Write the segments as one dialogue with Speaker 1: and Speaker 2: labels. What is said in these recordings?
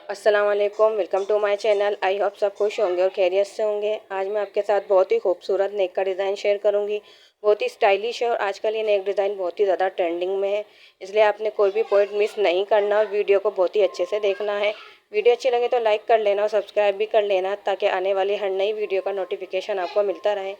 Speaker 1: अस्सलाम वालेकुम, welcome to my channel. I hope सब खुश होंगे और खैरियत से होंगे। आज मैं आपके साथ बहुत ही खूबसूरत नेक का डिज़ाइन शेयर करूंगी। बहुत ही स्टाइलिश है और आजकल ये नेक डिज़ाइन बहुत ही ज़्यादा ट्रेंडिंग में है, इसलिए आपने कोई भी पॉइंट मिस नहीं करना और वीडियो को बहुत ही अच्छे से देखना है। वीडियो अच्छी लगे तो लाइक कर लेना और सब्सक्राइब भी कर लेना, ताकि आने वाली हर नई वीडियो का नोटिफिकेशन आपको मिलता रहे।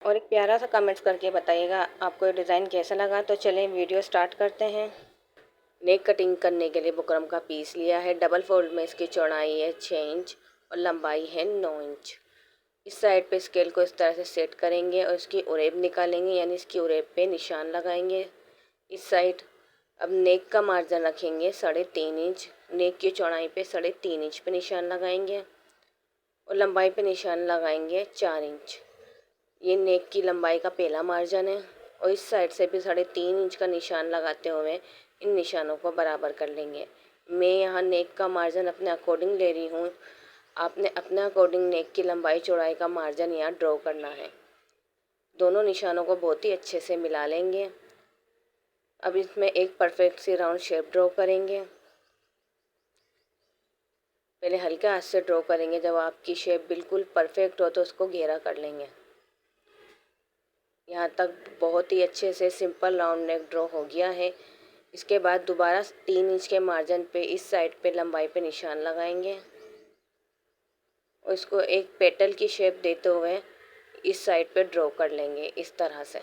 Speaker 1: और एक प्यारा सा कमेंट्स करके बताइएगा आपको ये डिज़ाइन कैसा लगा। तो चलें वीडियो स्टार्ट करते हैं। नेक कटिंग करने के लिए बुकरम का पीस लिया है। डबल फोल्ड में इसकी चौड़ाई है 6 इंच और लंबाई है 9 इंच। इस साइड पे स्केल को इस तरह से सेट करेंगे और इसकी उरेब निकालेंगे, यानी इसकी उरेब पे निशान लगाएंगे इस साइड। अब नेक का मार्जिन रखेंगे 3.5 इंच। नेक की चौड़ाई पे 3.5 इंच पे निशान लगाएंगे और लंबाई पे निशान लगाएंगे 4 इंच। ये नेक की लंबाई का पहला मार्जिन है और इस साइड से भी 3.5 इंच का निशान लगाते हुए इन निशानों को बराबर कर लेंगे। मैं यहाँ नेक का मार्जिन अपने अकॉर्डिंग ले रही हूँ। आपने अपने अकॉर्डिंग नेक की लंबाई चौड़ाई का मार्जिन यहाँ ड्रॉ करना है। दोनों निशानों को बहुत ही अच्छे से मिला लेंगे। अब इसमें एक परफेक्ट सी राउंड शेप ड्रॉ करेंगे। पहले हल्के हाथ से ड्रॉ करेंगे। जब आपकी शेप बिल्कुल परफेक्ट हो तो उसको घेरा कर लेंगे। यहाँ तक बहुत ही अच्छे से सिंपल राउंड नेक ड्रॉ हो गया है। इसके बाद दोबारा 3 इंच के मार्जिन पे इस साइड पे लंबाई पे निशान लगाएंगे और इसको एक पेटल की शेप देते हुए इस साइड पे ड्रॉ कर लेंगे। इस तरह से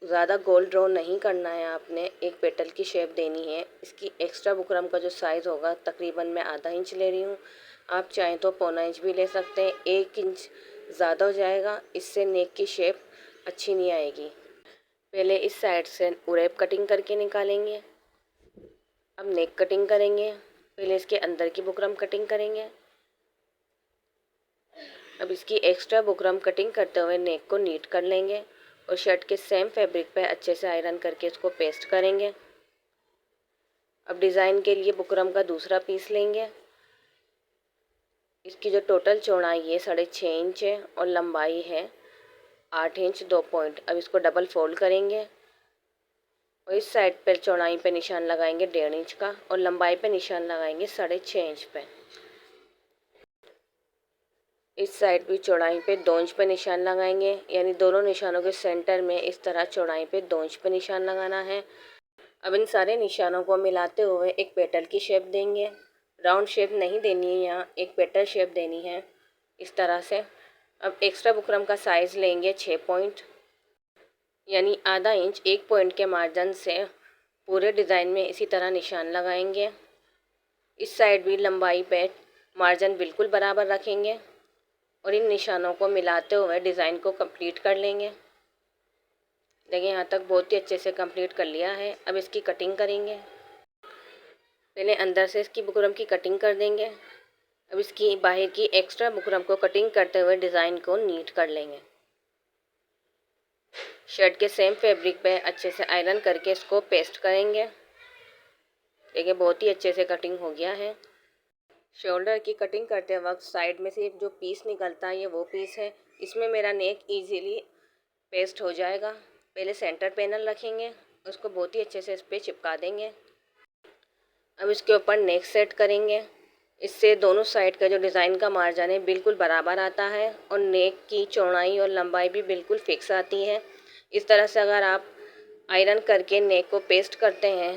Speaker 1: ज़्यादा गोल ड्रॉ नहीं करना है, आपने एक पेटल की शेप देनी है। इसकी एक्स्ट्रा बुकरम का जो साइज़ होगा तकरीबन मैं आधा इंच ले रही हूँ। आप चाहें तो 1.25 इंच भी ले सकते हैं। 1 इंच ज़्यादा हो जाएगा, इससे नेक की शेप अच्छी नहीं आएगी। पहले इस साइड से उरेब कटिंग करके निकालेंगे। अब नेक कटिंग करेंगे। पहले इसके अंदर की बुकरम कटिंग करेंगे। अब इसकी एक्स्ट्रा बुकरम कटिंग करते हुए नेक को नीट कर लेंगे और शर्ट के सेम फैब्रिक पे अच्छे से आयरन करके इसको पेस्ट करेंगे। अब डिज़ाइन के लिए बुकरम का दूसरा पीस लेंगे। इसकी जो टोटल चौड़ाई है 6.5 इंच है और लंबाई है 8 इंच 2 पॉइंट। अब इसको डबल फोल्ड करेंगे और इस साइड पर चौड़ाई पे निशान लगाएंगे 1.5 इंच का और लंबाई पे निशान लगाएंगे 6.5 इंच पे। इस साइड भी चौड़ाई पे 2 इंच पे निशान लगाएंगे, यानी दोनों निशानों के सेंटर में इस तरह चौड़ाई पे 2 इंच पे निशान लगाना है। अब इन सारे निशानों को मिलाते हुए एक पेटल की शेप देंगे। राउंड शेप नहीं देनी है, यहाँ एक पेटल शेप देनी है इस तरह से। अब एक्स्ट्रा बुकरम का साइज़ लेंगे 6 पॉइंट, यानी आधा इंच। 1 पॉइंट के मार्जिन से पूरे डिज़ाइन में इसी तरह निशान लगाएंगे। इस साइड भी लंबाई पे मार्जिन बिल्कुल बराबर रखेंगे और इन निशानों को मिलाते हुए डिज़ाइन को कंप्लीट कर लेंगे। देखिए यहाँ तक बहुत ही अच्छे से कंप्लीट कर लिया है। अब इसकी कटिंग करेंगे। पहले अंदर से इसकी बुकरम की कटिंग कर देंगे। अब इसकी बाहर की एक्स्ट्रा बुकरम को कटिंग करते हुए डिज़ाइन को नीट कर लेंगे। शर्ट के सेम फैब्रिक पे अच्छे से आयरन करके इसको पेस्ट करेंगे। देखिए बहुत ही अच्छे से कटिंग हो गया है। शोल्डर की कटिंग करते वक्त साइड में से जो पीस निकलता है ये वो पीस है। इसमें मेरा नेक इजीली पेस्ट हो जाएगा। पहले सेंटर पैनल रखेंगे, उसको बहुत ही अच्छे से इस पर चिपका देंगे। अब इसके ऊपर नेक सेट करेंगे। इससे दोनों साइड का जो डिज़ाइन का मार्जिन है बिल्कुल बराबर आता है और नेक की चौड़ाई और लंबाई भी बिल्कुल फिक्स आती है। इस तरह से अगर आप आयरन करके नेक को पेस्ट करते हैं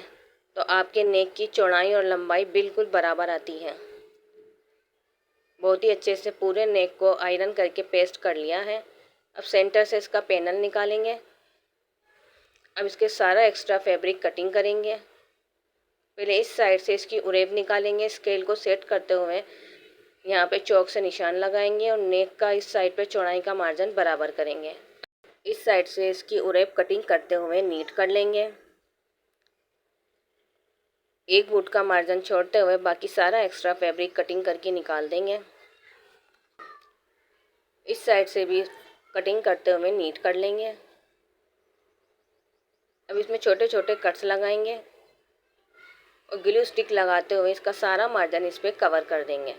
Speaker 1: तो आपके नेक की चौड़ाई और लंबाई बिल्कुल बराबर आती है। बहुत ही अच्छे से पूरे नेक को आयरन करके पेस्ट कर लिया है। अब सेंटर से इसका पैनल निकालेंगे। अब इसके सारा एक्स्ट्रा फैब्रिक कटिंग करेंगे। पहले इस साइड से इसकी उरेब निकालेंगे। स्केल को सेट करते हुए यहाँ पे चौक से निशान लगाएंगे और नेक का इस साइड पे चौड़ाई का मार्जिन बराबर करेंगे। इस साइड से इसकी उरेब कटिंग करते हुए नीट कर लेंगे। एक फुट का मार्जिन छोड़ते हुए बाकी सारा एक्स्ट्रा फैब्रिक कटिंग करके निकाल देंगे। इस साइड से भी कटिंग करते हुए नीट कर लेंगे। अब इसमें छोटे छोटे कट्स लगाएंगे और ग्लू स्टिक लगाते हुए इसका सारा मार्जिन इस पर कवर कर देंगे।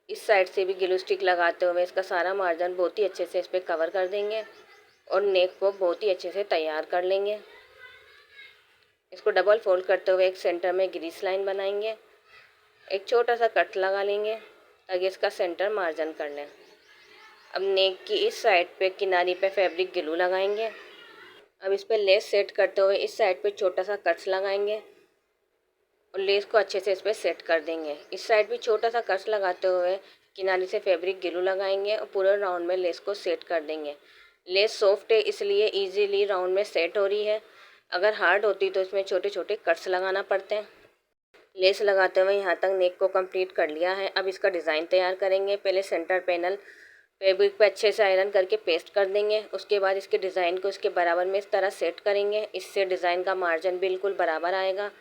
Speaker 1: इस साइड से भी ग्लू स्टिक लगाते हुए इसका सारा मार्जिन बहुत ही अच्छे से इस पर कवर कर देंगे और नेक को बहुत ही अच्छे से तैयार कर लेंगे। इसको डबल फोल्ड करते हुए एक सेंटर में ग्रीस लाइन बनाएंगे, एक छोटा सा कट लगा लेंगे ताकि इसका सेंटर मार्जिन कर लें। अब नेक की इस साइड पे किनारी पे फैब्रिक ग्लू लगाएंगे। अब इस पर लेस सेट करते हुए इस साइड पे छोटा सा कट्स लगाएंगे और लेस को अच्छे से इस पर सेट कर देंगे। इस साइड भी छोटा सा कट्स लगाते हुए किनारे से फैब्रिक ग्लू लगाएंगे और पूरे राउंड में लेस को सेट कर देंगे। लेस सॉफ्ट है इसलिए इजीली राउंड में सेट हो रही है, अगर हार्ड होती तो इसमें छोटे छोटे कट्स लगाना पड़ते हैं। लेस लगाते हुए यहाँ तक नेक को कंप्लीट कर लिया है। अब इसका डिज़ाइन तैयार करेंगे। पहले सेंटर पैनल फैब्रिक पे अच्छे से आयरन करके पेस्ट कर देंगे। उसके बाद इसके डिज़ाइन को इसके बराबर में इस तरह सेट करेंगे, इससे डिज़ाइन का मार्जिन बिल्कुल बराबर आएगा।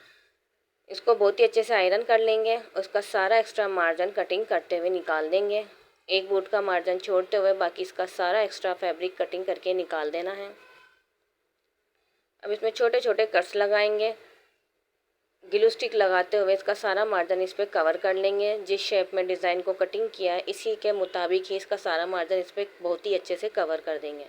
Speaker 1: इसको बहुत ही अच्छे से आयरन कर लेंगे। उसका सारा एक्स्ट्रा मार्जिन कटिंग करते हुए निकाल देंगे। एक बूट का मार्जिन छोड़ते हुए बाकी इसका सारा एक्स्ट्रा फैब्रिक कटिंग करके निकाल देना है। अब इसमें छोटे छोटे कट्स लगाएंगे। ग्लू स्टिक लगाते हुए इसका सारा मार्जिन इस पर कवर कर लेंगे। जिस शेप में डिज़ाइन को कटिंग किया है इसी के मुताबिक ही इसका सारा मार्जिन इस पर बहुत ही अच्छे से कवर कर देंगे।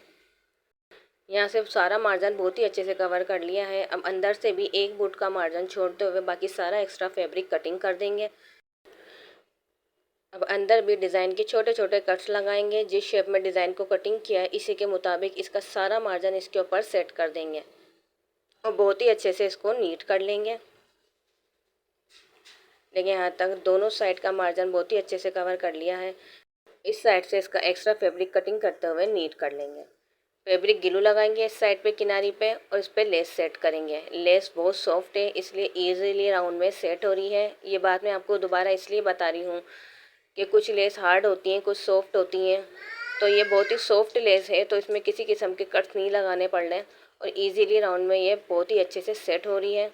Speaker 1: यहाँ से सारा मार्जिन बहुत ही अच्छे से कवर कर लिया है। अब अंदर से भी एक बूट का मार्जिन छोड़ते हुए बाकी सारा एक्स्ट्रा फैब्रिक कटिंग कर देंगे। अब अंदर भी डिज़ाइन के छोटे छोटे कट्स लगाएंगे। जिस शेप में डिज़ाइन को कटिंग किया है इसी के मुताबिक इसका सारा मार्जिन इसके ऊपर सेट कर देंगे और बहुत ही अच्छे से इसको नीट कर लेंगे। देखिए यहाँ तक दोनों साइड का मार्जिन बहुत ही अच्छे से कवर कर लिया है। इस साइड से इसका एक्स्ट्रा फैब्रिक कटिंग करते हुए नीट कर लेंगे। फैब्रिक ग्लू लगाएंगे इस साइड पे किनारी पे और इस पर लेस सेट करेंगे। लेस बहुत सॉफ्ट है इसलिए इजीली राउंड में सेट हो रही है। ये बात मैं आपको दोबारा इसलिए बता रही हूँ कि कुछ लेस हार्ड होती हैं, कुछ सॉफ्ट होती हैं। तो ये बहुत ही सॉफ्ट लेस है तो इसमें किसी किस्म के कट्स नहीं लगाने पड़ रहे और इजीली राउंड में ये बहुत ही अच्छे से सेट हो रही है।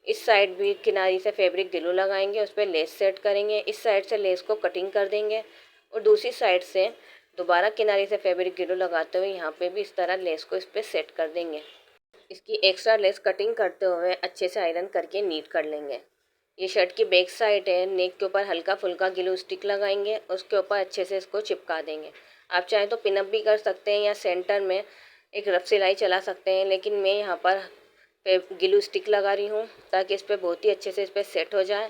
Speaker 1: इस साइड भी किनारी से फैब्रिक ग्लू लगाएंगे, उस पर लेस सेट करेंगे। इस साइड से लेस को कटिंग कर देंगे और दूसरी साइड से दोबारा किनारे से फैब्रिक ग्लू लगाते हुए यहाँ पे भी इस तरह लेस को इस पर सेट कर देंगे। इसकी एक्स्ट्रा लेस कटिंग करते हुए अच्छे से आयरन करके नीट कर लेंगे। ये शर्ट की बैक साइड है। नेक के ऊपर हल्का फुल्का ग्लू स्टिक लगाएंगे, उसके ऊपर अच्छे से इसको चिपका देंगे। आप चाहें तो पिनअप भी कर सकते हैं या सेंटर में एक रफ सिलाई चला सकते हैं, लेकिन मैं यहाँ पर ग्लू स्टिक लगा रही हूँ ताकि इस पर बहुत ही अच्छे से इस पर सेट हो जाए।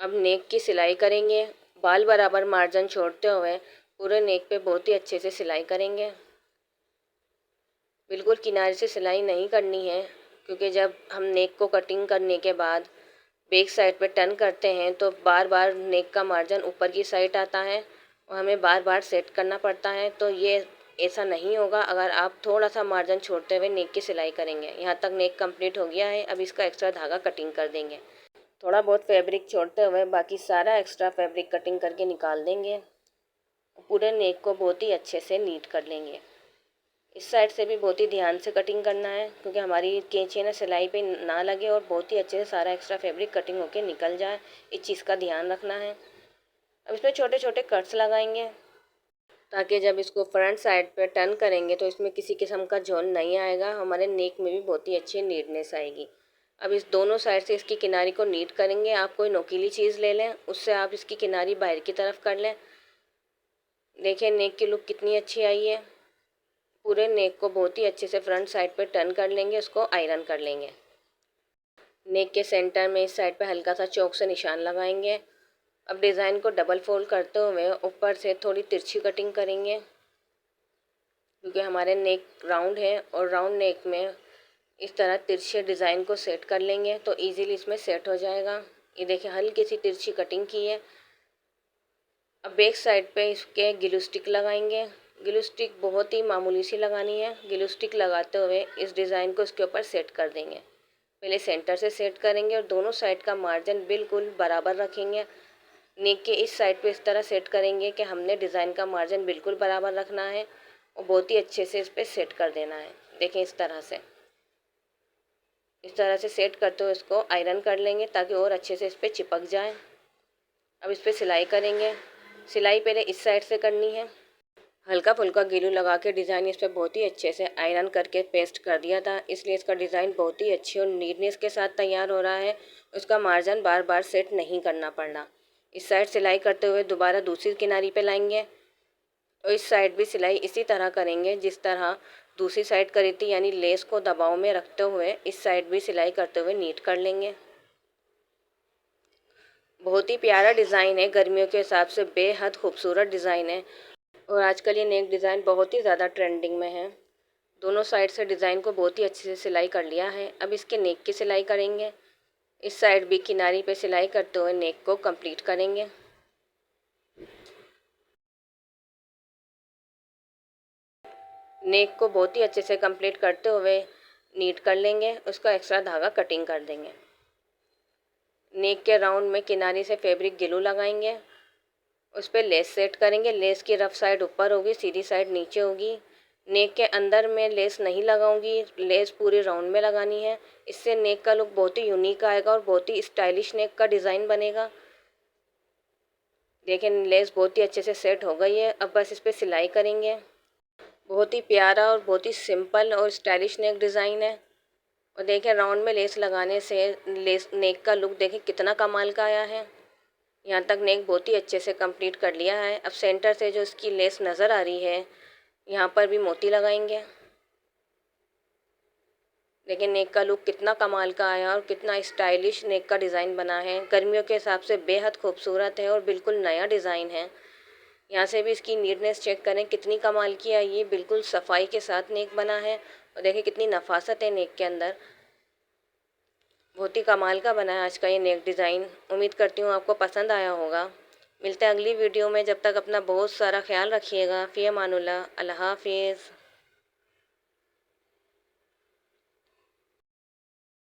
Speaker 1: अब नेक की सिलाई करेंगे। बाल बराबर मार्जिन छोड़ते हुए पूरे नेक पे बहुत ही अच्छे से सिलाई करेंगे। बिल्कुल किनारे से सिलाई नहीं करनी है, क्योंकि जब हम नेक को कटिंग करने के बाद बैक साइड पे टर्न करते हैं तो बार बार नेक का मार्जिन ऊपर की साइड आता है और हमें बार बार सेट करना पड़ता है। तो ये ऐसा नहीं होगा अगर आप थोड़ा सा मार्जिन छोड़ते हुए नेक की सिलाई करेंगे। यहाँ तक नेक कंप्लीट हो गया है। अब इसका एक्स्ट्रा धागा कटिंग कर देंगे। थोड़ा बहुत फैब्रिक छोड़ते हुए बाकी सारा एक्स्ट्रा फैब्रिक कटिंग करके निकाल देंगे। पूरे नेक को बहुत ही अच्छे से नीट कर लेंगे। इस साइड से भी बहुत ही ध्यान से कटिंग करना है, क्योंकि हमारी कैंची ना सिलाई पे ना लगे और बहुत ही अच्छे से सारा एक्स्ट्रा फैब्रिक कटिंग होके निकल जाए, इस चीज़ का ध्यान रखना है। अब इसमें छोटे छोटे कट्स लगाएंगे ताकि जब इसको फ्रंट साइड पे टर्न करेंगे तो इसमें किसी किस्म का झोल नहीं आएगा। हमारे नेक में भी बहुत ही अच्छी नीटनेस आएगी। अब इस दोनों साइड से इसकी किनारी को नीट करेंगे। आप कोई नोकीली चीज़ ले लें, उससे आप इसकी किनारी बाहर की तरफ कर लें। देखिए नेक की लुक कितनी अच्छी आई है। पूरे नेक को बहुत ही अच्छे से फ्रंट साइड पे टर्न कर लेंगे, उसको आयरन कर लेंगे। नेक के सेंटर में इस साइड पे हल्का सा चौक से निशान लगाएंगे। अब डिज़ाइन को डबल फोल्ड करते हुए ऊपर से थोड़ी तिरछी कटिंग करेंगे, क्योंकि हमारे नेक राउंड है और राउंड नेक में इस तरह तिरछे डिज़ाइन को सेट कर लेंगे तो इजीली इसमें सेट हो जाएगा। ये देखिए हल्की सी तिरछी कटिंग की है। अब बैक साइड पे इसके ग्लू स्टिक लगाएंगे। ग्लू स्टिक बहुत ही मामूली सी लगानी है। ग्लू स्टिक लगाते हुए इस डिज़ाइन को इसके ऊपर सेट कर देंगे। पहले सेंटर से सेट करेंगे और दोनों साइड का मार्जिन बिल्कुल बराबर रखेंगे। नेक के इस साइड पे इस तरह सेट करेंगे कि हमने डिज़ाइन का मार्जिन बिल्कुल बराबर रखना है और बहुत ही अच्छे से इस पर सेट कर देना है। देखें इस तरह से सेट करते हुए इसको आयरन कर लेंगे ताकि और अच्छे से इस पर चिपक जाए। अब इस पर सिलाई करेंगे। सिलाई पहले इस साइड से करनी है। हल्का फुल्का ग्लू लगा के डिज़ाइन इस पर बहुत ही अच्छे से आयरन करके पेस्ट कर दिया था, इसलिए इसका डिज़ाइन बहुत ही अच्छी और नीटनेस के साथ तैयार हो रहा है। उसका मार्जिन बार बार सेट नहीं करना पड़ना। इस साइड सिलाई करते हुए दोबारा दूसरी किनारी पे लाएंगे और इस साइड भी सिलाई इसी तरह करेंगे जिस तरह दूसरी साइड करी थी, यानी लेस को दबाव में रखते हुए इस साइड भी सिलाई करते हुए नीट कर लेंगे। बहुत ही प्यारा डिज़ाइन है, गर्मियों के हिसाब से बेहद खूबसूरत डिज़ाइन है और आजकल ये नेक डिज़ाइन बहुत ही ज़्यादा ट्रेंडिंग में है। दोनों साइड से डिज़ाइन को बहुत ही अच्छे से सिलाई कर लिया है। अब इसके नेक की सिलाई करेंगे। इस साइड भी किनारी पे सिलाई करते हुए नेक को कंप्लीट करेंगे। नेक को बहुत ही अच्छे से कंप्लीट करते हुए नीट कर लेंगे। उसका एक्स्ट्रा धागा कटिंग कर देंगे। नेक के राउंड में किनारे से फैब्रिक ग्लू लगाएंगे, उस पर लेस सेट करेंगे। लेस की रफ साइड ऊपर होगी, सीधी साइड नीचे होगी। नेक के अंदर में लेस नहीं लगाऊंगी, लेस पूरे राउंड में लगानी है। इससे नेक का लुक बहुत ही यूनिक आएगा और बहुत ही स्टाइलिश नेक का डिज़ाइन बनेगा। देखिए लेस बहुत ही अच्छे से सेट हो गई है। अब बस इस पर सिलाई करेंगे। बहुत ही प्यारा और बहुत ही सिंपल और स्टाइलिश नेक डिज़ाइन है। और देखिए राउंड में लेस लगाने से लेस नेक का लुक देखिए कितना कमाल का आया है। यहाँ तक नेक बहुत ही अच्छे से कंप्लीट कर लिया है। अब सेंटर से जो इसकी लेस नज़र आ रही है, यहाँ पर भी मोती लगाएंगे। लेकिन नेक का लुक कितना कमाल का आया और कितना स्टाइलिश नेक का डिज़ाइन बना है। गर्मियों के हिसाब से बेहद खूबसूरत है और बिल्कुल नया डिज़ाइन है। यहाँ से भी इसकी नीटनेस चेक करें कितनी कमाल की आई है। बिल्कुल सफाई के साथ नेक बना है और देखिए कितनी नफासत है नेक के अंदर। बहुत ही कमाल का बना है आज का ये नेक डिज़ाइन। उम्मीद करती हूँ आपको पसंद आया होगा। मिलते हैं अगली वीडियो में। जब तक अपना बहुत सारा ख्याल रखिएगा। फ़ी अमानुल्लाह। अल्लाह हाफिज़।